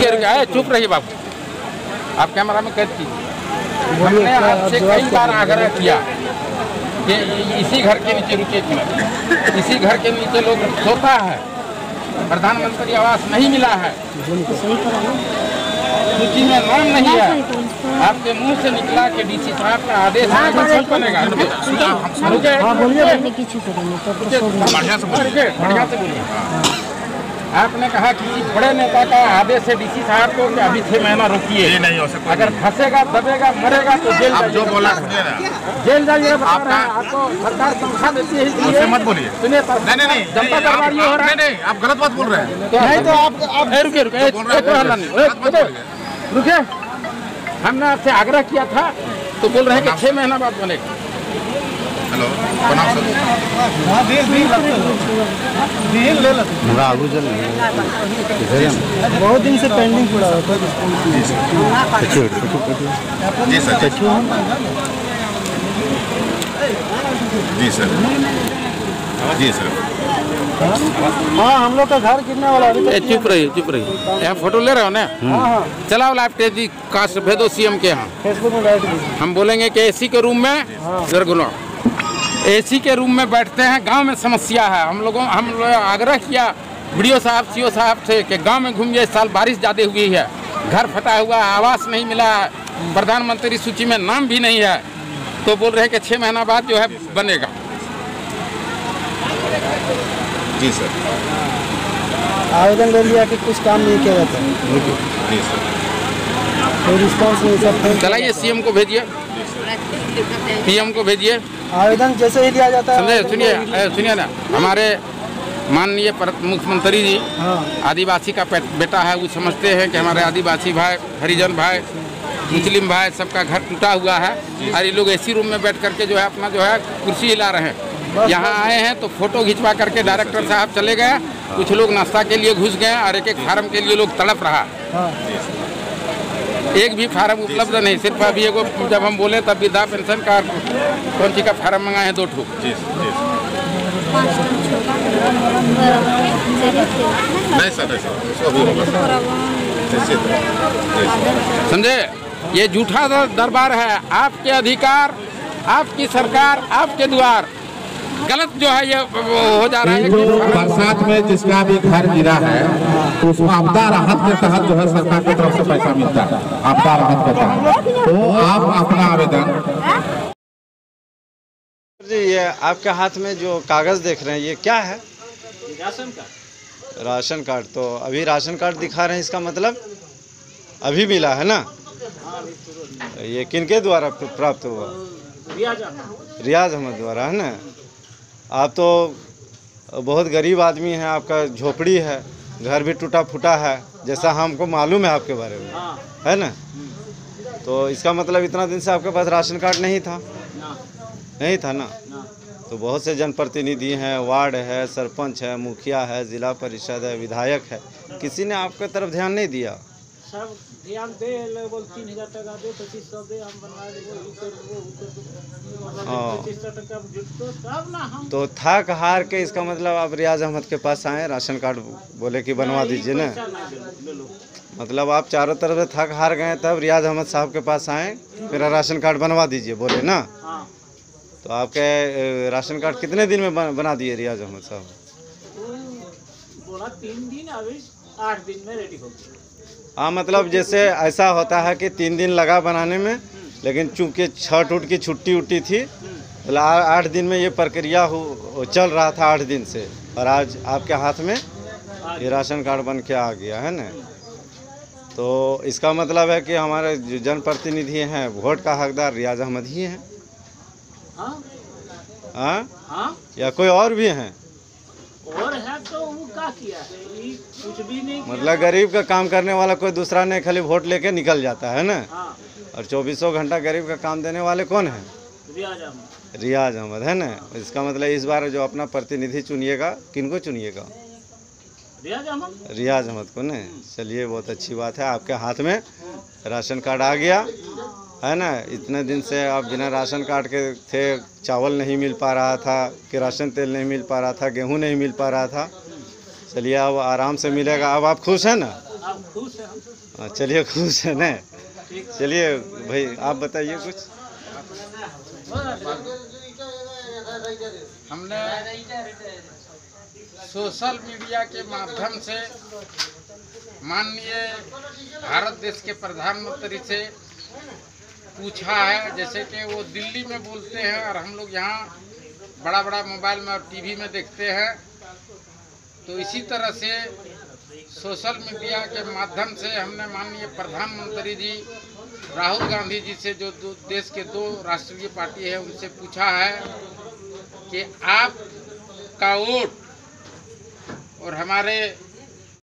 रुकिए, चुप रहिए बाबू, आप कैमरा में कैद कीजिए। हमने आपसे कई बार आग्रह किया कि इसी घर के नीचे, रुकिए क्यों, इसी घर के नीचे लोग सोता है, प्रधानमंत्री आवास नहीं मिला है, सूची में नाम नहीं है, आपके मुंह से निकला कि डीसी साहब का आदेश है बनेगा। बढ़िया से बोलिए। आपने कहा किसी बड़े नेता का आदेश है डीसी साहब को कि अभी 6 महीना रोकिए, ये नहीं हो सकता, अगर फंसेगा दबेगा मरेगा तो जेल। आप जो बोला जेल जाइए, आपको सरकार तनख्वाह देती है, इसलिए मत बोलिए। सुनिए, नहीं जनता दरबार ये हो रहा है, नहीं आप गलत बात बोल रहे हैं। नहीं तो आप रुकिए, रुकिए, हमने आपसे आग्रह किया था तो बोल रहे हैं कि 6 महीना बाद बनेगा। हेलो, बहुत दिन से पेंडिंग पड़ा हुआ। जी सर, जी सर, जी सर। हाँ, हम लोग का घर गिरने वाला है। चुप रहिए, चुप रहिए, यहाँ फोटो ले रहे हो ना? हाँ, चलाओ लाइव तेजी कास्ट भेदो सीएम के यहाँ, फेसबुक में डाल दीजिए। हम बोलेंगे कि एसी के रूम में जरगुना, एसी के रूम में बैठते हैं, गांव में समस्या है। हम लोग आग्रह किया वीडियो साहब, सीओ साहब से कि गांव में घूमिए, इस साल बारिश ज़्यादा हुई है, घर फटा हुआ है, आवास नहीं मिला है, प्रधानमंत्री सूची में नाम भी नहीं है, तो बोल रहे हैं कि 6 महीना बाद जो है बनेगा। जी सर, आवेदन ले लिया कि कुछ काम नहीं किया जाता। जी सर, कोई रिस्पॉन्स नहीं सर। चलाइए, सीएम को भेजिए, पीएम को भेजिए। आवेदन जैसे ही लिया जाता है। समझे? सुनिए ना, हमारे माननीय मुख्यमंत्री जी आदिवासी का बेटा है, वो समझते हैं कि हमारे आदिवासी भाई, हरिजन भाई, मुस्लिम भाई सबका घर टूटा हुआ है, और ये लोग एसी रूम में बैठ करके जो है अपना जो है कुर्सी हिला रहे हैं। यहाँ आए हैं तो फोटो खिंचवा करके डायरेक्टर साहब चले गए, कुछ लोग नाश्ता के लिए घुस गए, और एक फार्म के लिए लोग तड़प रहा। एक भी फार्म उपलब्ध नहीं, सिर्फ अभी एगो जब हम बोले तब वृद्धा पेंशन का कौन सी का फार्म मंगाए हैं 2 ठो। समझे? ये झूठा दरबार है, आपके अधिकार, आपकी सरकार, आपके द्वार, गलत जो है ये हो जा रहा है। जो बरसात में जिसका भी घर गिरा है उसको आपदा राहत के तहत जो है सरकार की तरफ से पैसा मिलता है, आपदा राहत के तहत। तो आप अपना आवेदन जी, ये आपके हाथ में जो कागज देख रहे हैं ये क्या है? Ration card. Ration card. तो अभी राशन कार्ड दिखा रहे हैं, इसका मतलब अभी मिला है ना? ये किनके द्वारा प्राप्त हुआ? रियाज अहमद द्वारा, है ना? आप तो बहुत गरीब आदमी हैं, आपका झोपड़ी है, घर भी टूटा फूटा है, जैसा हमको मालूम है आपके बारे में, है ना? तो इसका मतलब इतना दिन से आपके पास राशन कार्ड नहीं था? नहीं था ना? तो बहुत से जनप्रतिनिधि हैं, वार्ड है, सरपंच है, मुखिया है, जिला परिषद है, विधायक है, किसी ने आपके तरफ ध्यान नहीं दिया? सब ध्यान दे, बोल 3000 टका दे, 2500 दे, हम बनवा देंगे। तो थक हार के इसका मतलब आप रियाज अहमद के पास आए, राशन कार्ड बोले कि बनवा दीजिए ना? मतलब आप चारों तरफ से थक हार गए, तब रियाज अहमद साहब के पास आए, मेरा राशन कार्ड बनवा दीजिए बोले ना? तो आपके राशन कार्ड कितने दिन में बना दिए रियाज अहमद साहब? बोला 3 दिन, अभी 8 दिन में रेडी हो गया। हाँ, मतलब जैसे ऐसा होता है कि 3 दिन लगा बनाने में, लेकिन चूंकि छठ उठ की छुट्टी उट्टी थी, मतलब 8 दिन में ये प्रक्रिया चल रहा था 8 दिन से, और आज आपके हाथ में ये राशन कार्ड बन के आ गया है ना? तो इसका मतलब है कि हमारे जो जनप्रतिनिधि हैं, वोट का हकदार रियाज अहमद ही हैं। हाँ? या कोई और भी हैं? और है तो वो क्या किया है? कुछ भी नहीं किया। मतलब गरीब का काम करने वाला कोई दूसरा नहीं, खाली वोट लेके निकल जाता है ना? और 24 घंटा गरीब का काम देने वाले कौन है? रियाज अहमद, है ना? इसका मतलब इस बार जो अपना प्रतिनिधि चुनिएगा, किनको चुनिएगा? रियाज अहमद को ना? चलिए, बहुत अच्छी बात है, आपके हाथ में राशन कार्ड आ गया है ना? इतने दिन से आप बिना राशन कार्ड के थे, चावल नहीं मिल पा रहा था, किरासन तेल नहीं मिल पा रहा था, गेहूं नहीं मिल पा रहा था। चलिए, अब आराम से मिलेगा। अब आप खुश हैं ना? खुश हैं। चलिए खुश है ना। चलिए भाई आप बताइए कुछ। हमने सोशल मीडिया के माध्यम से माननीय भारत देश के प्रधानमंत्री से पूछा है, जैसे कि वो दिल्ली में बोलते हैं और हम लोग यहाँ बड़ा बड़ा मोबाइल में और टीवी में देखते हैं, तो इसी तरह से सोशल मीडिया के माध्यम से हमने माननीय प्रधानमंत्री जी राहुल गांधी जी से, जो देश के 2 राष्ट्रीय पार्टी है, उनसे पूछा है कि आपका वोट और हमारे